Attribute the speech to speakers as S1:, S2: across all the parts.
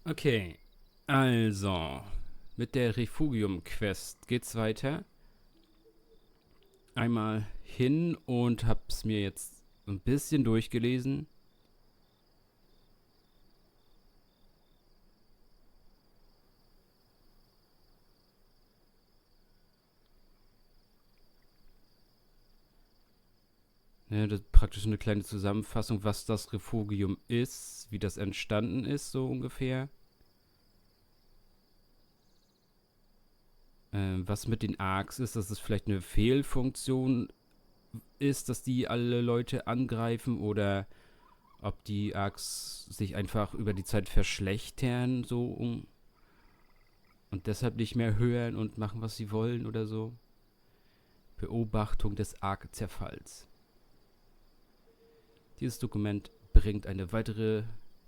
S1: Okay, also mit der Refugium-Quest geht's weiter. Einmal hin und hab's mir jetzt ein bisschen durchgelesen. Ja, das ist praktisch eine kleine Zusammenfassung, was das Refugium ist, wie das entstanden ist, so ungefähr. Was mit den Arcs ist, dass es vielleicht eine Fehlfunktion ist, dass die alle Leute angreifen oder ob die Arcs sich einfach über die Zeit verschlechtern, so und deshalb nicht mehr hören und machen, was sie wollen oder so. Beobachtung des Arc-Zerfalls. Dieses Dokument bringt eine weitere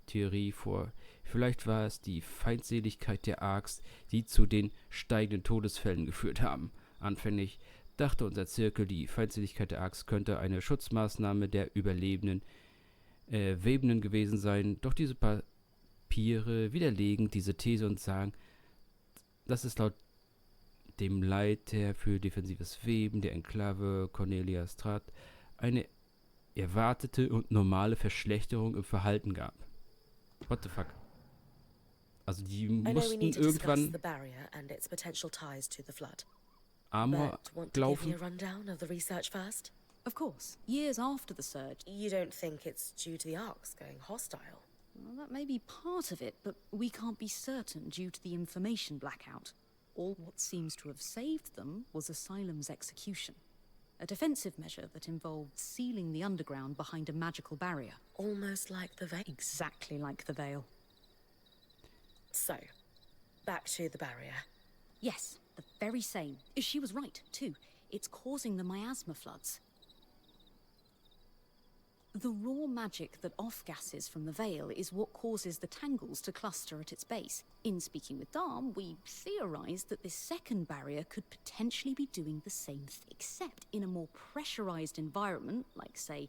S1: Theorie vor. Vielleicht war es die Feindseligkeit der Arcs, die zu den steigenden Todesfällen geführt haben. Anfänglich dachte unser Zirkel, die Feindseligkeit der Arcs könnte eine Schutzmaßnahme der überlebenden Webenden gewesen sein. Doch diese Papiere widerlegen diese These und sagen, dass es laut dem Leiter für defensives Weben der Enklave Cornelia Strat eine erwartete und normale Verschlechterung im Verhalten gab. What the fuck? Also die mussten irgendwann Armor laufen.
S2: Of course, years after the surge. You don't think it's due to the Arcs going hostile? Well, that may be part of it, but we can't be certain due to the information blackout. All what seems to have saved them was Asylum's execution. A defensive measure that involved sealing the underground behind a magical barrier. Almost like the Veil. Exactly like the Veil. So, back to the barrier. Yes, the very same. She was right, too. It's causing the miasma floods. The raw magic that off-gasses from the Veil is what causes the tangles to cluster at its base. In speaking with Darm, we theorized that this second barrier could potentially be doing the same thing, except in a more pressurized environment, like, say,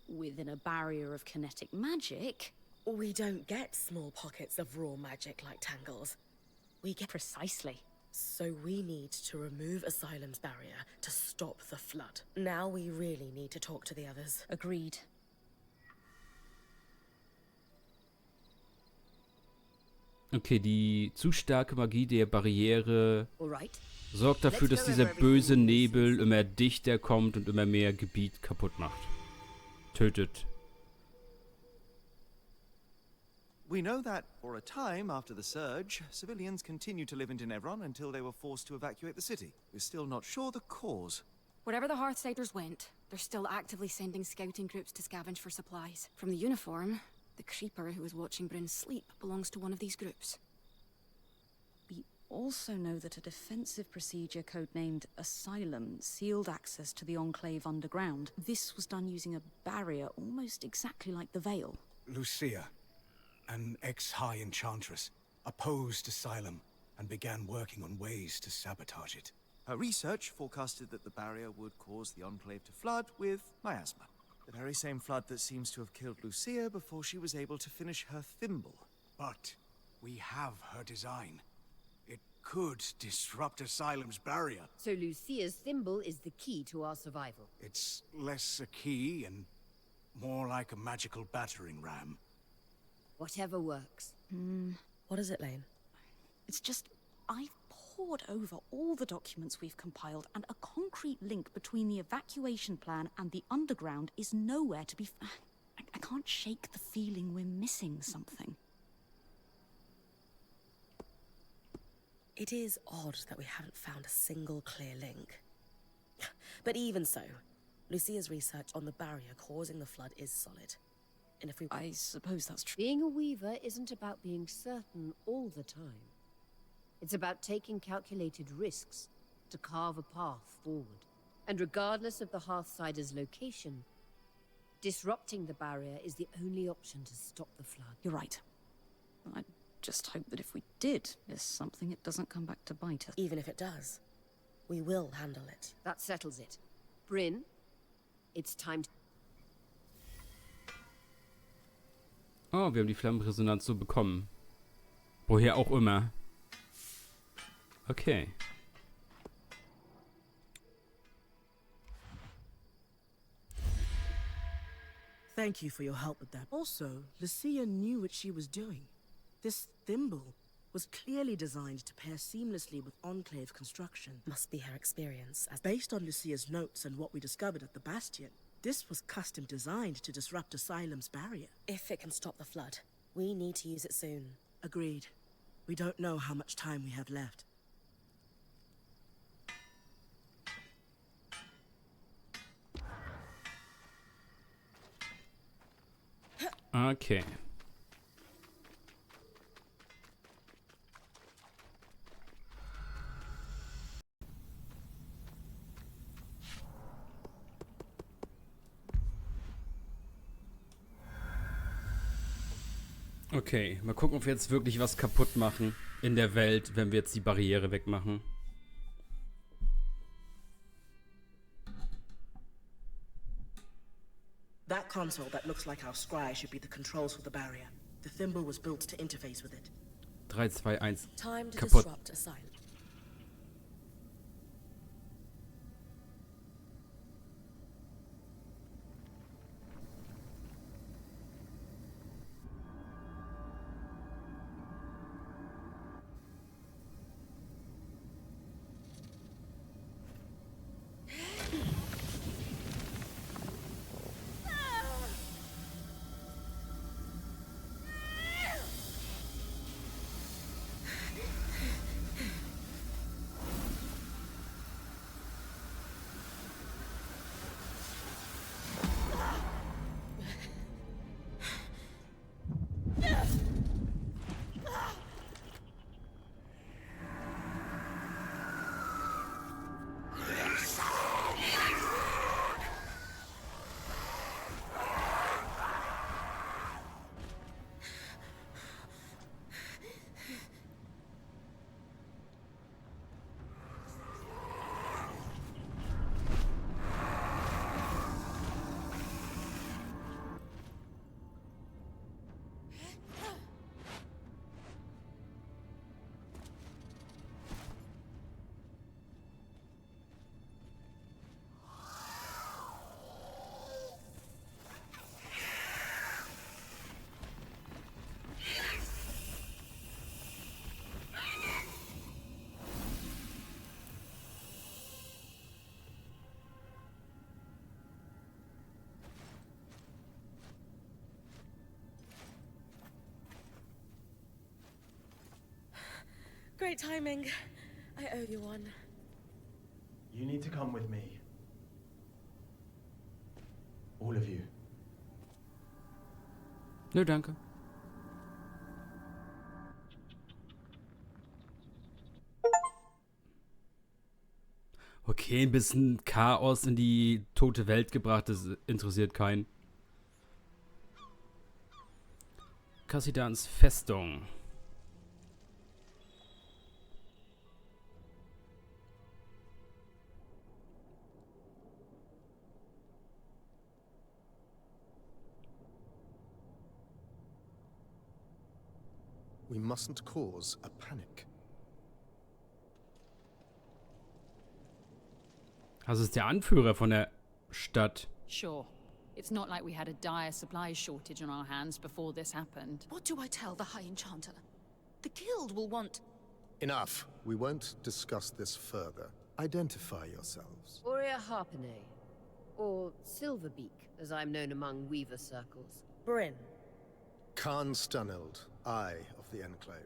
S2: within a barrier of kinetic magic. We don't get small pockets of raw magic like tangles. We get... Precisely. So we need to remove Asylum's barrier to stop the flood. Now we really need to talk to the others. Agreed.
S1: Okay, die zu starke Magie der Barriere sorgt dafür, dass dieser böse Nebel immer dichter kommt und immer mehr Gebiet kaputt macht. Tötet.
S3: We know that, for a time after the surge, civilians continued to live in Tenebron until they were forced to evacuate the city. We're still not sure the cause.
S4: Wherever the Hearthsiders went, they're still actively sending scouting groups to scavenge for supplies. From the uniform, the creeper who was watching Brynn sleep belongs to one of these groups.
S2: We also know that a defensive procedure codenamed Asylum sealed access to the Enclave underground. This was done using a barrier almost exactly like the Veil.
S5: Lucia, an ex-high enchantress, opposed Asylum and began working on ways to sabotage it.
S3: Her research forecasted that the barrier would cause the Enclave to flood with miasma. The very same flood that seems to have killed Lucia before she was able to finish her thimble.
S5: But we have her design. It could disrupt Asylum's barrier.
S6: So Lucia's thimble is the key to our survival.
S5: It's less a key and more like a magical battering ram.
S6: Whatever works.
S2: What is it, Lane? It's just... I've pored over all the documents we've compiled, and a concrete link between the evacuation plan and the underground is nowhere to be... I can't shake the feeling we're missing something.
S7: It is odd that we haven't found a single clear link. But even so, Lucia's research on the barrier causing the flood is solid. And if we...
S2: I suppose that's true.
S6: Being a weaver isn't about being certain all the time. It's about taking calculated risks to carve a path forward. And regardless of the Hearthsider's location, disrupting the barrier is the only option to stop the flood.
S2: You're right. I just hope that if we did miss something, it doesn't come back to bite us.
S7: Even if it does, we will handle it.
S6: That settles it. Brynn, it's time to...
S1: Oh, wir haben die Flammenresonanz so bekommen. Woher auch immer. Okay.
S8: Thank you for your help with that. Also, Lucia knew what she was doing. This thimble was clearly designed to pair seamlessly with Enclave construction.
S7: Must be her experience as
S8: Based on Lucia's notes and what we discovered at the Bestien, this was custom designed to disrupt Asylum's barrier.
S7: if it can stop the flood. We need to use it soon.
S8: Agreed. We don't know how much time we have left.
S1: Okay. Okay, mal gucken, ob wir jetzt wirklich was kaputt machen in der Welt, wenn wir jetzt die Barriere wegmachen.
S8: That console that looks like our scry should be the controls for the barrier. The thimble was built to interface with it.
S1: 3, 2, 1.
S7: Time to
S1: Kaputt.
S7: disrupt Asylum. Great timing. I owe you one.
S9: You need to come with me. All of you.
S1: Nö, danke. Okay, ein bisschen Chaos in die tote Welt gebracht, das interessiert keinen. Cassidans Festung.
S10: We mustn't cause a panic.
S1: Das ist der Anführer von der Stadt.
S11: Sure. It's not like we had a dire supplies shortage on our hands before this happened.
S2: What do I tell the High Enchanter? The Guild will want...
S10: Enough. We won't discuss this further. Identify yourselves.
S6: Aurea Harpenay, or Silverbeak, as I'm known among Weaver circles.
S7: Brynn.
S10: Khan Stunild, Eye of the Enclave.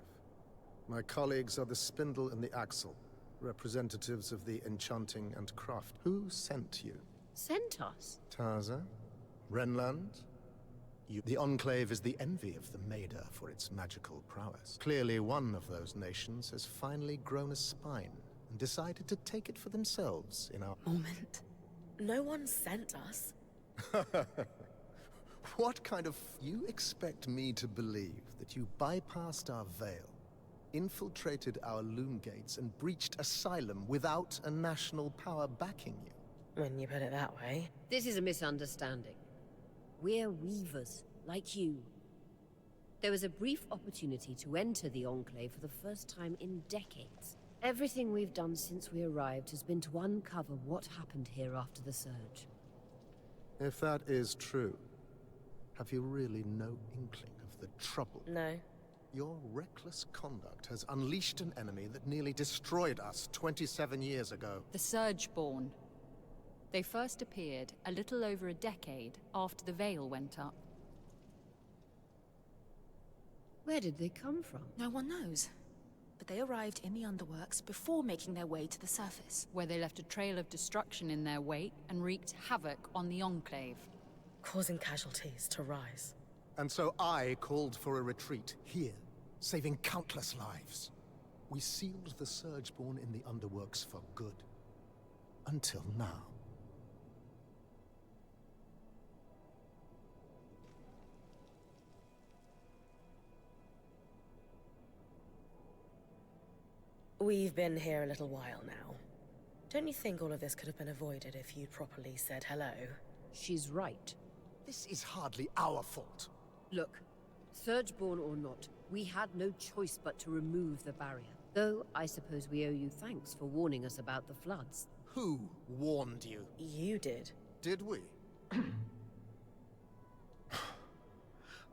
S10: My colleagues are the Spindle and the Axle, representatives of the Enchanting and Craft. Who sent you?
S6: Sent us?
S10: Taza? Renland? You. The Enclave is the envy of the Maida for its magical prowess. Clearly one of those nations has finally grown a spine and decided to take it for themselves in our...
S2: Moment.
S7: No one sent us.
S10: What kind of... You expect me to believe that you bypassed our veil, infiltrated our loom gates, and breached Asylum without a national power backing you?
S7: When you put it that way.
S6: This is a misunderstanding. We're Weavers, like you. There was a brief opportunity to enter the Enclave for the first time in decades. Everything we've done since we arrived has been to uncover what happened here after the Surge.
S10: If that is true, have you really no inkling of the trouble?
S7: No.
S10: Your reckless conduct has unleashed an enemy that nearly destroyed us 27 years ago.
S11: The Surgeborn. They first appeared a little over a decade after the Veil went up.
S6: Where did they come from?
S2: No one knows. But they arrived in the underworks before making their way to the surface.
S11: Where they left a trail of destruction in their wake and wreaked havoc on the Enclave.
S7: Causing casualties to rise.
S10: And so I called for a retreat here, saving countless lives. We sealed the Surgeborn in the underworks for good. Until now.
S7: We've been here a little while now. Don't you think all of this could have been avoided if you'd properly said hello?
S6: She's right.
S10: This is hardly our fault.
S6: Look, Surgeborn or not, we had no choice but to remove the barrier. Though, I suppose we owe you thanks for warning us about the floods.
S10: Who warned you?
S7: You did.
S10: Did we?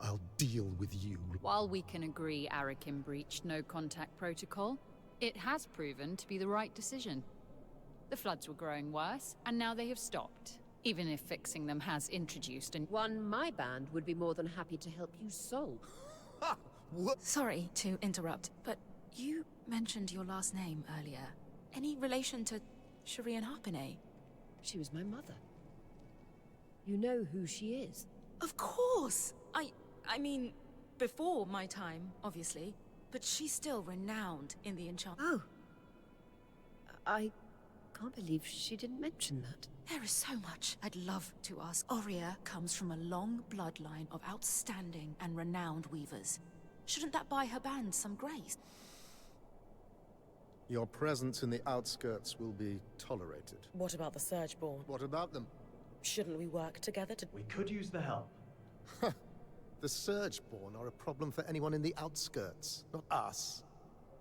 S10: I'll deal with you.
S11: While we can agree Arakim breached no contact protocol, it has proven to be the right decision. The floods were growing worse, and now they have stopped. Even if fixing them has introduced an...
S6: One my band would be more than happy to help you solve.
S10: What?
S2: Sorry to interrupt, but you mentioned your last name earlier. Any relation to Sharian Harpinay?
S6: She was my mother. You know who she is?
S2: Of course! I mean, before my time, obviously. But she's still renowned in the enchant...
S6: Oh. I can't believe she didn't mention that.
S2: There is so much I'd love to ask. Aurea comes from a long bloodline of outstanding and renowned weavers. Shouldn't that buy her band some grace?
S10: Your presence in the outskirts will be tolerated.
S7: What about the Surgeborn?
S10: What about them?
S7: Shouldn't we work together to...
S9: We could use the help.
S10: The Surgeborn are a problem for anyone in the outskirts, not us.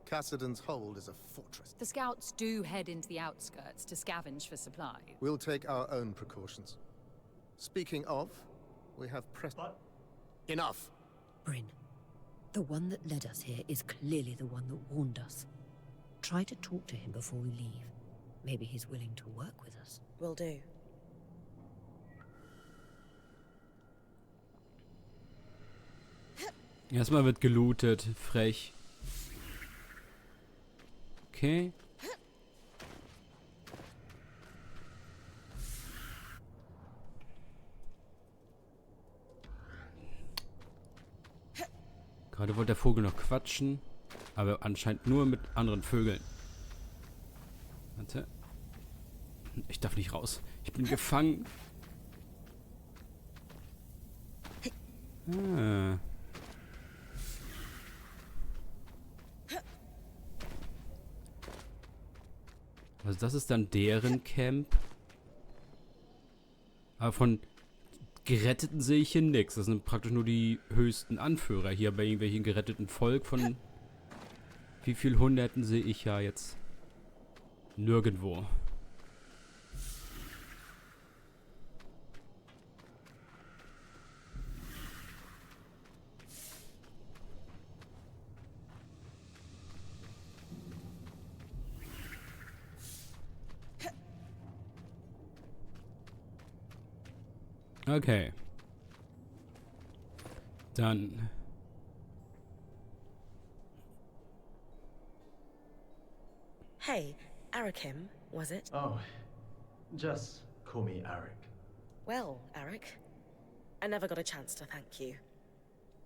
S10: Cassidans' hold is a fortress.
S11: The scouts do head into the outskirts to scavenge for supplies.
S10: We'll take our own precautions. Speaking of, we have
S9: But...
S10: Enough!
S6: Brynn, the one that led us here is clearly the one that warned us. Try to talk to him before we leave. Maybe he's willing to work with us.
S7: Will do.
S1: Erstmal wird gelootet. Frech. Okay. Gerade wollte der Vogel noch quatschen, aber anscheinend nur mit anderen Vögeln. Warte. Ich darf nicht raus. Ich bin gefangen. Ah. Also das ist dann deren Camp. Aber von Geretteten sehe ich hier nichts. Das sind praktisch nur die höchsten Anführer. Hier bei irgendwelchen geretteten Volk von wie viel Hunderten sehe ich ja jetzt nirgendwo. Okay. Dann.
S7: Hey, Arakim, was it?
S9: Oh, just call me Arik.
S7: Well, Arik, I never got a chance to thank you.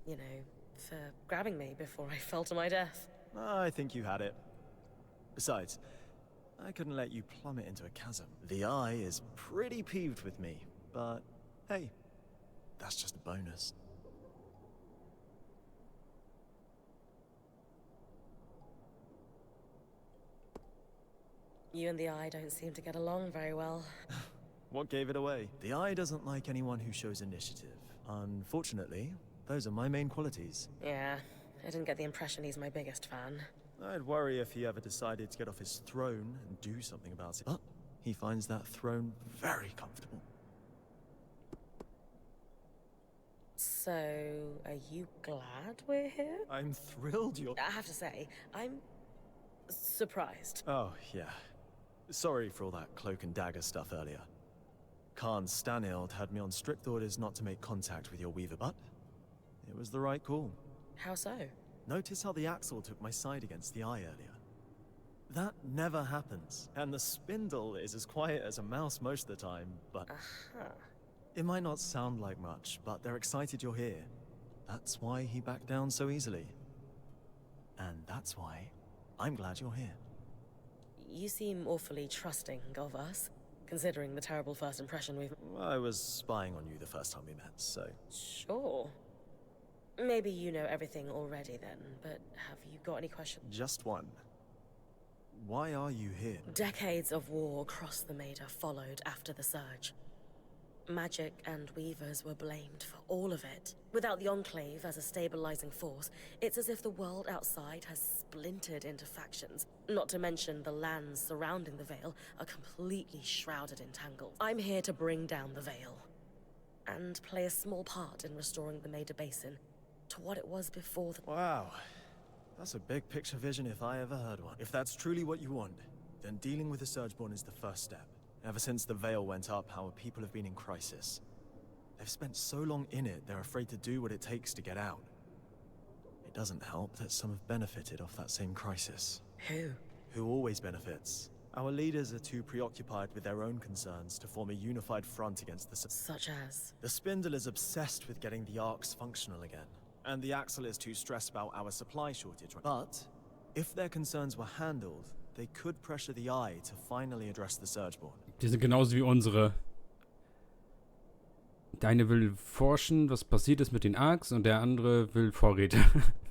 S7: You know, for grabbing me before I fell to my death.
S3: I think you had it. Besides, I couldn't let you plummet into a chasm. The Eye is pretty peeved with me, but hey, that's just a bonus.
S7: You and the Eye don't seem to get along very well.
S3: What gave it away? The Eye doesn't like anyone who shows initiative. Unfortunately, Those are my main qualities.
S7: Yeah, I didn't get the impression he's my biggest fan.
S3: I'd worry if he ever decided to get off his throne and do something about it. But he finds that throne very comfortable.
S7: So, are you glad we're here?
S3: I'm thrilled you're...
S7: I have to say, I'm surprised.
S3: Oh, yeah. Sorry for all that cloak and dagger stuff earlier. Khan Stanild had me on strict orders not to make contact with your weaver, but it was the right call.
S7: How so?
S3: Notice how the Axle took my side against the Eye earlier. That never happens, and the Spindle is as quiet as a mouse most of the time, but... It might not sound like much, but they're excited you're here. That's why he backed down so easily. And that's why I'm glad you're here.
S7: You seem awfully trusting of us, considering the terrible first impression we've...
S3: I was spying on you the first time we met, so...
S7: Sure. Maybe you know everything already then, but have you got any questions?
S3: Just one. Why are you here?
S7: Decades of war across the Maida followed after the Surge. Magic and weavers were blamed for all of it. Without the Enclave as a stabilizing force, it's as if the world outside has splintered into factions. Not to mention the lands surrounding the Veil are completely shrouded in tangles. I'm here to bring down the Veil, and play a small part in restoring the Maida Basin to what it was before the...
S3: Wow. That's a big picture vision if I ever heard one. If that's truly what you want, then dealing with the Surgeborn is the first step. Ever since the Veil went up, our people have been in crisis. They've spent so long in it, they're afraid to do what it takes to get out. It doesn't help that some have benefited off that same crisis.
S7: Who?
S3: Who always benefits. Our leaders are too preoccupied with their own concerns to form a unified front against the...
S7: Such as?
S3: The Spindle is obsessed with getting the Arcs functional again, and the Axle is too stressed about our supply shortage. But, if their concerns were handled, they could pressure the Eye to finally address the Surgeborn.
S1: Die sind genauso wie unsere. Der eine will forschen, was passiert ist mit den Arcs, und der andere will Vorräte.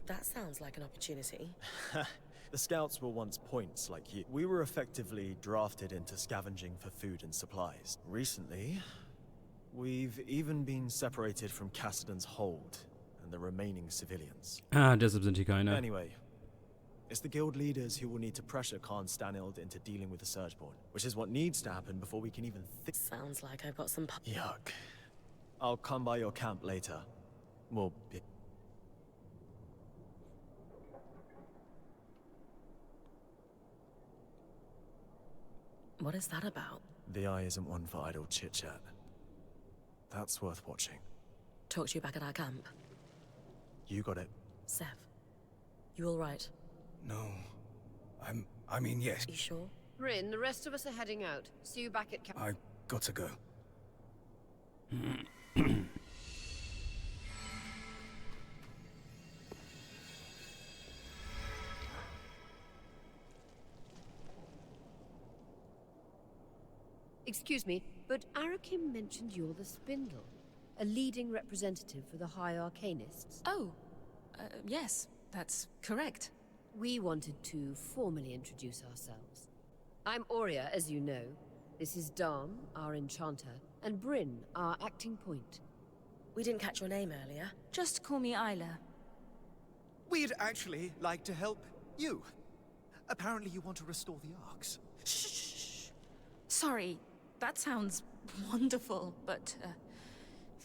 S7: That sounds like an opportunity.
S3: The Scouts were once points like you. We were effectively drafted into scavenging for food and supplies. Recently, we've even been separated from Cassidans' hold and the remaining civilians.
S1: Ah, deshalb sind hier keine.
S3: Anyway, it's the guild leaders who will need to pressure Khan Stanild into dealing with the Surgeborn, which is what needs to happen before we can even think.
S7: Sounds like I've got some...
S3: Yuck. I'll come by your camp later. Well,
S7: What is that about?
S3: the Eye isn't one for idle chit-chat. That's worth watching.
S7: Talk to you back at our camp.
S3: You got it.
S7: Sev, you all right?
S5: No. I mean, yes.
S7: You sure?
S6: Brynn, the rest of us are heading out. See you back at camp.
S5: I got to go.
S6: Excuse me, but Arakim mentioned you're the Spindle, a leading representative for the High Arcanists.
S2: Oh, yes, that's correct.
S6: We wanted to formally introduce ourselves. I'm Aurea, as you know. This is Dam, our enchanter, and Brynn, our acting point.
S7: We didn't catch your name earlier.
S2: Just call me Isla.
S12: We'd actually like to help you. Apparently you want to restore the Arcs.
S2: Shh. Sorry, that sounds wonderful, but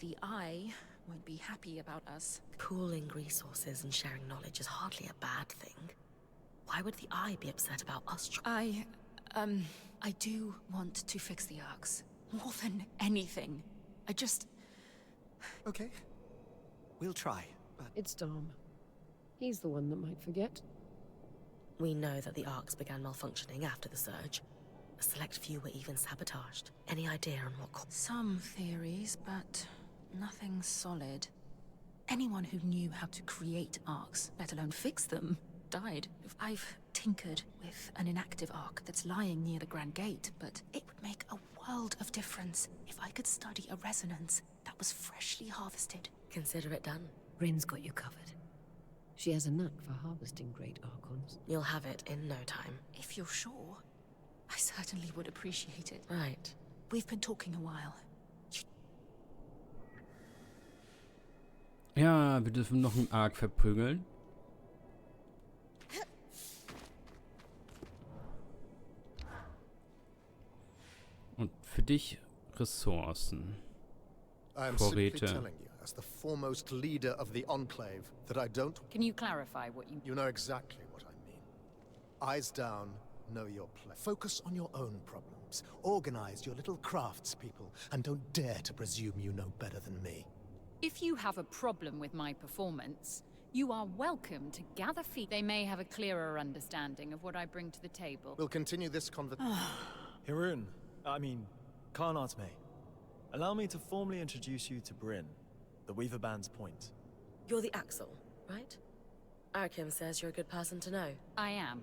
S2: the Eye won't be happy about us.
S7: Pooling resources and sharing knowledge is hardly a bad thing. Why would the Eye be upset about us?
S2: I do want to fix the Arcs. More than anything. I just...
S12: Okay. We'll try, but...
S6: It's Dam. He's the one that might forget.
S7: We know that the Arcs began malfunctioning after the Surge. A select few were even sabotaged. Any idea on what...
S2: Some theories, but nothing solid. Anyone who knew how to create arcs, let alone fix them, died. I've tinkered with an inactive arc that's lying near the Grand Gate, but it would make a world of difference if I could study a resonance that was freshly harvested.
S7: Consider it done.
S6: Bryn's got you covered. She has a knack for harvesting great archons.
S7: You'll have it in no time.
S2: If you're sure, I certainly would appreciate it.
S7: Right.
S2: We've been talking a while.
S1: Ja, wir dürfen noch einen Arc verprügeln. Und für dich Ressourcen.
S10: I am simply
S1: Vorräte.
S10: telling you, as the foremost leader of the Enclave, that I don't...
S11: Can you clarify what you...
S10: You know exactly what I mean. Eyes down, know your place. Focus on your own problems. Organize your little craftspeople, and don't dare to presume you know better than me.
S11: If you have a problem with my performance, you are welcome to gather feet. They may have a clearer understanding of what I bring to the table.
S10: We'll continue this conversation.
S3: Khan Atme. Allow me to formally introduce you to Brynn, the Weaver Band's point.
S7: You're the Axel, right? Arakim says you're a good person to know.
S11: I am.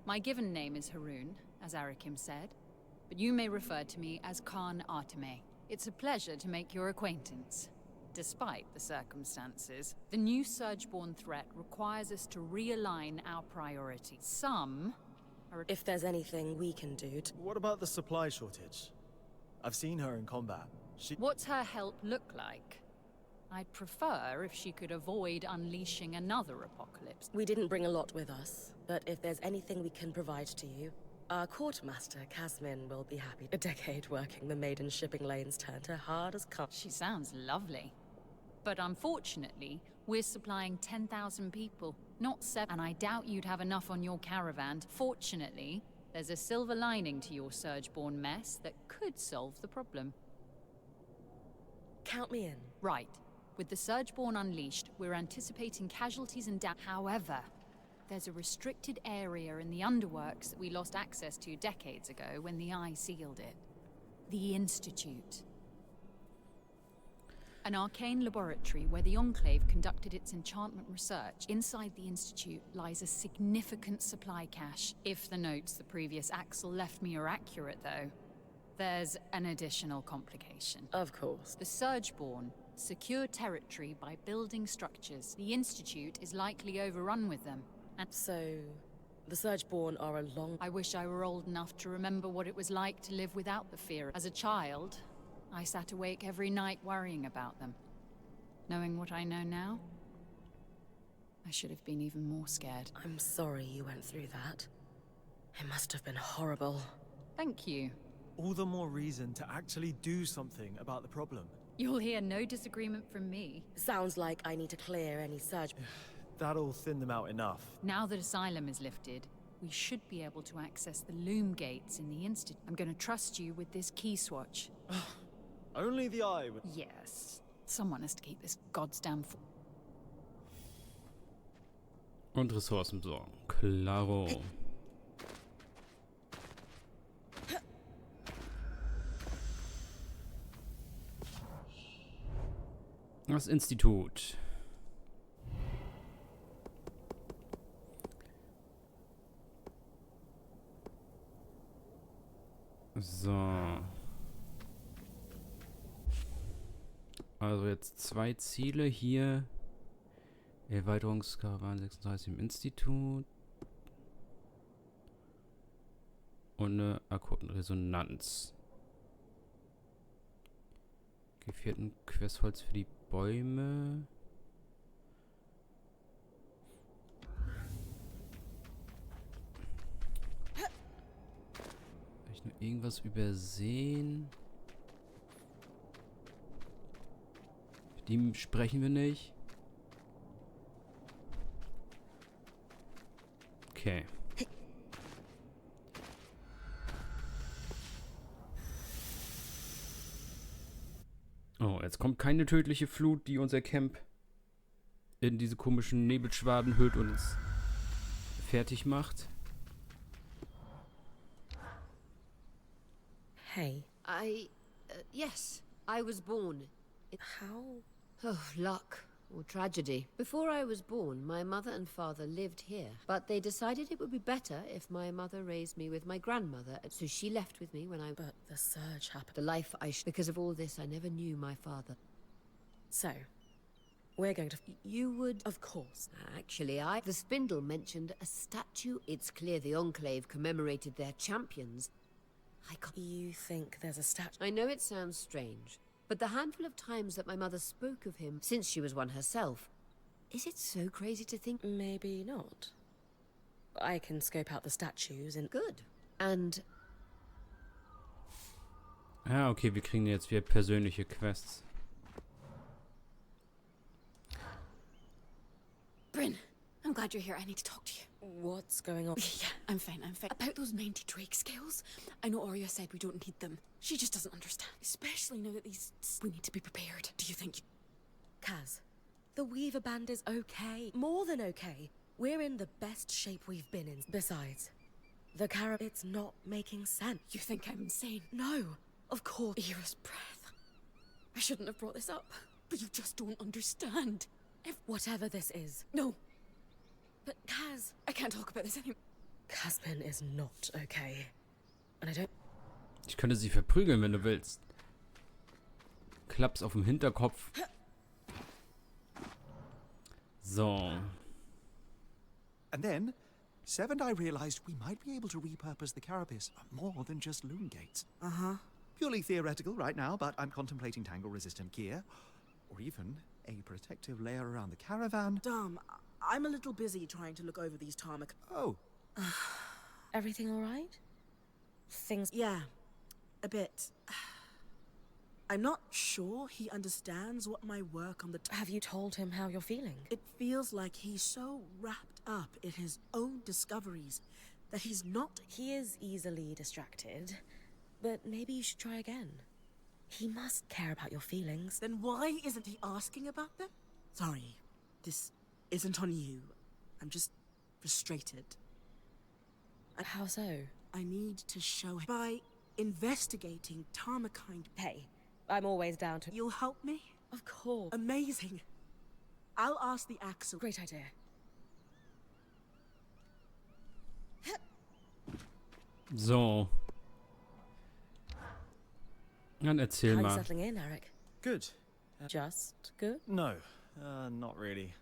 S11: My given name is Haroon, as Arakim said, but you may refer to me as Khan Atme. It's a pleasure to make your acquaintance. Despite the circumstances, the new Surgeborn threat requires us to realign our priorities. Some are...
S7: If there's anything we can do to...
S3: What about the supply shortage? I've seen her in combat.
S11: What's her help look like? I'd prefer if she could avoid unleashing another apocalypse.
S7: We didn't bring a lot with us, but if there's anything we can provide to you, our quartermaster, Casmin, will be happy. A decade working the maiden shipping lanes turned her hard as cum.
S11: She sounds lovely. But unfortunately, we're supplying 10,000 people, not 7, and I doubt you'd have enough on your caravan. Fortunately, there's a silver lining to your Surgeborn mess that could solve the problem.
S7: Count me in.
S11: Right. With the Surgeborn unleashed, we're anticipating casualties and damage. However, there's a restricted area in the underworks that we lost access to decades ago when the Eye sealed it. The Institute. An arcane laboratory where the Enclave conducted its enchantment research. Inside the Institute lies a significant supply cache. If the notes the previous Axel left me are accurate, though, there's an additional complication.
S7: Of course.
S11: The Surgeborn secure territory by building structures. The Institute is likely overrun with them. And
S7: so, the Surgeborn are a long...
S11: I wish I were old enough to remember what it was like to live without the fear. As a child, I sat awake every night worrying about them. Knowing what I know now, I should have been even more scared.
S7: I'm sorry you went through that. It must have been horrible.
S11: Thank you.
S3: All the more reason to actually do something about the problem.
S11: You'll hear no disagreement from me.
S7: Sounds like I need to clear any surge.
S3: That'll thin them out enough.
S11: Now that Asylum is lifted, we should be able to access the loom gates in the Institute. I'm gonna trust you with this key swatch.
S3: Only the Eye would...
S11: Yes. Someone has to keep this goddamn...
S1: Und Ressourcen besorgen. Klaro. Das Institut. So. Also jetzt 2 Ziele hier. Erweiterungskarawan 36 im Institut. Und eine akute Resonanz. Gefährten Questholz für die Bäume. Habe ich noch irgendwas übersehen? Mit dem sprechen wir nicht. Okay. Oh, jetzt kommt keine tödliche Flut, die unser Camp in diese komischen Nebelschwaden hüllt und uns fertig macht.
S7: Hey.
S6: Yes, I was born.
S7: How?
S6: Oh, luck. Or tragedy. Before I was born, my mother and father lived here, but they decided it would be better if my mother raised me with my grandmother, so she left with me when I...
S7: But the surge happened.
S6: The life because of all this, I never knew my father.
S7: So, we're going to...
S6: You would...
S7: Of course.
S6: Actually, The Spindle mentioned a statue. It's clear the Enclave commemorated their champions.
S7: You think there's a statue?
S6: I know it sounds strange, But the handful of times that my mother spoke of him, since she was one herself, is it so crazy to think?
S7: Maybe not. I can scope out the statues and...
S6: Good. And...
S1: Ah, okay, wir kriegen jetzt wieder persönliche Quests.
S4: Brynn, I'm glad you're here. I need to talk to you.
S7: What's going on?
S4: Yeah, I'm fine. About those 90 Drake scales. I know Arya said we don't need them. She just doesn't understand. Especially now that these... We need to be prepared. Do you think...
S7: Kaz, the Weaver Band is okay. More than okay. We're in the best shape we've been in. Besides, the it's not making sense.
S4: You think I'm insane?
S7: No, of course.
S4: Era's breath. I shouldn't have brought this up, but you just don't understand.
S7: Whatever this is.
S4: No.
S7: But Kaz...
S4: I can't talk about this anymore.
S7: Casmin is not okay. And I don't...
S1: Ich könnte sie verprügeln, wenn du willst. Klaps auf dem Hinterkopf. So.
S12: And then, Sev and I realized we might be able to repurpose the carapace for more than just loom gates.
S8: Uh-huh.
S12: Purely theoretical right now, but I'm contemplating tangle-resistant gear, or even a protective layer around the caravan.
S8: Dom, I'm a little busy trying to look over these tarmac...
S12: Oh.
S7: Everything all right? Things...
S8: Yeah, a bit. I'm not sure he understands what my work on the...
S7: Have you told him how you're feeling?
S8: It feels like he's so wrapped up in his own discoveries that he's not...
S7: He is easily distracted, but maybe you should try again. He must care about your feelings.
S8: Then why isn't he asking about them? Sorry, this isn't on you. I'm just frustrated.
S7: How so?
S8: I need to show him by investigating Tarmakind.
S7: Hey, I'm always down to...
S8: You'll help me?
S7: Of course.
S8: Amazing. I'll ask the Axel.
S7: Great idea.
S1: So. Dann erzähl
S7: How are you
S1: mal.
S7: settling in, Eric?
S3: Good.
S7: Just good?
S3: No, not really.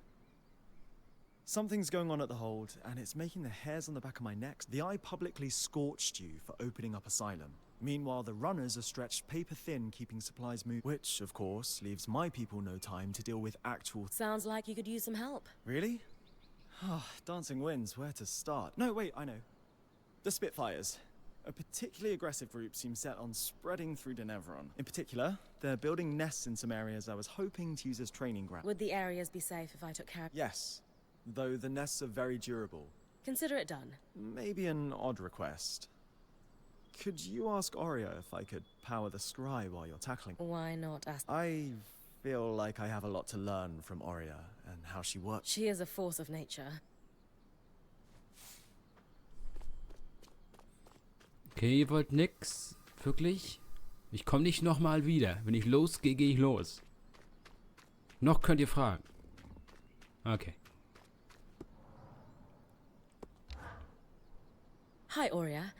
S3: Something's going on at the hold, and it's making the hairs on the back of my neck. The eye publicly scorched you for opening up Asylum. Meanwhile, the runners are stretched paper thin keeping supplies moving, which, of course, leaves my people no time to deal with actual...
S7: Sounds like you could use some help.
S3: Really? Oh, dancing winds, where to start? No, wait, I know. The Spitfires. A particularly aggressive group seems set on spreading through Denevron. In particular, they're building nests in some areas I was hoping to use as training ground.
S7: Would the areas be safe if I took care of...
S3: Yes, though the nests are very durable.
S7: Consider it done.
S3: Maybe an odd request. Could you ask Oreo if I could power the scry while you're tackling?
S7: Why not ask...
S3: I feel like I have a lot to learn from Oreo and how she works.
S7: She is a force of nature.
S1: Okay, ihr wollt nix? Wirklich? Ich komme nicht nochmal wieder. Wenn ich losgehe, gehe ich los. Noch könnt ihr fragen. Okay.
S7: Hi, Aurea.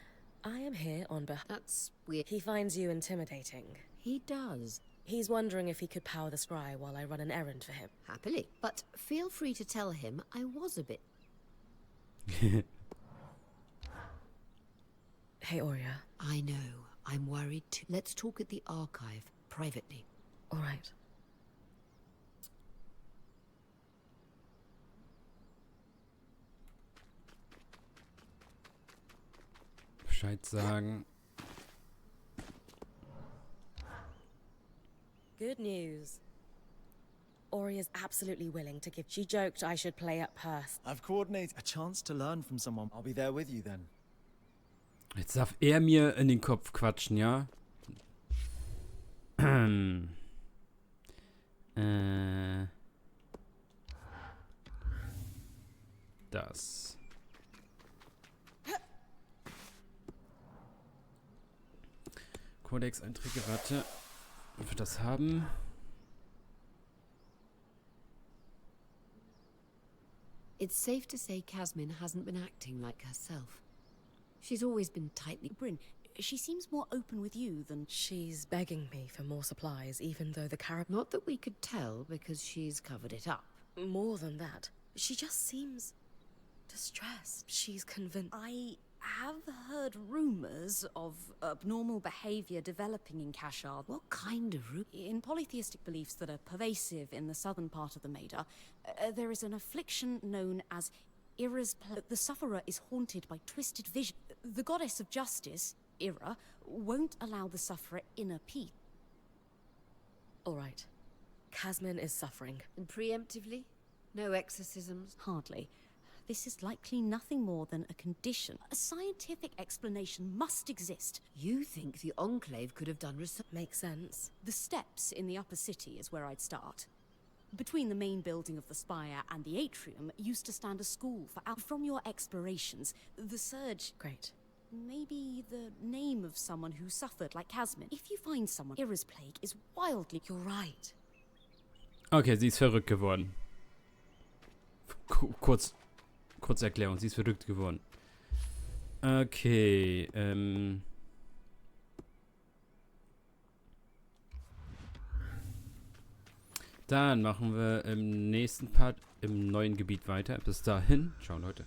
S7: I am here on behalf...
S6: That's weird.
S7: He finds you intimidating.
S6: He does.
S7: He's wondering if he could power the scry while I run an errand for him.
S6: Happily. But feel free to tell him I was a bit...
S7: Hey, Aurea.
S6: I know. I'm worried too. Let's talk at the archive, privately.
S7: All right.
S1: Bescheid sagen.
S7: Good news. Ori is absolutely willing to give... She joked I should play up her...
S3: I've coordinated a chance to learn from someone. I'll be there with you then.
S1: Jetzt darf er mir in den Kopf quatschen, ja? Das. Codex-Einträge, warte. Ob wir das haben?
S6: It's safe to say Casmin hasn't been acting like herself. She's always been tightly...
S2: Brynn, she seems more open with you than...
S7: She's begging me for more supplies, even though the carrot...
S6: Not that we could tell, because she's covered it up.
S7: More than that, she just seems... distressed. She's convinced...
S2: I have heard rumors of abnormal behavior developing in Kashar.
S6: What kind of
S2: In polytheistic beliefs that are pervasive in the southern part of the Maida, there is an affliction known as ihres. The sufferer is haunted by twisted vision. The goddess of justice, Ira, won't allow the sufferer inner peace.
S7: All right. Casmin is suffering.
S6: And preemptively? No exorcisms?
S2: Hardly. This is likely nothing more than a condition. A scientific explanation must exist.
S6: You think the Enclave could have done research?
S7: Makes sense.
S2: The steps in the upper city is where I'd start. Between the main building of the spire and the atrium used to stand a school for from your explorations. The surge...
S7: Great.
S2: Maybe the name of someone who suffered like Casmin. If you find someone, Ira's plague is wildly...
S7: You're right.
S1: Okay, sie ist verrückt geworden. Kurze Erklärung, sie ist verrückt geworden. Okay, dann machen wir im nächsten Part im neuen Gebiet weiter. Bis dahin, ciao Leute.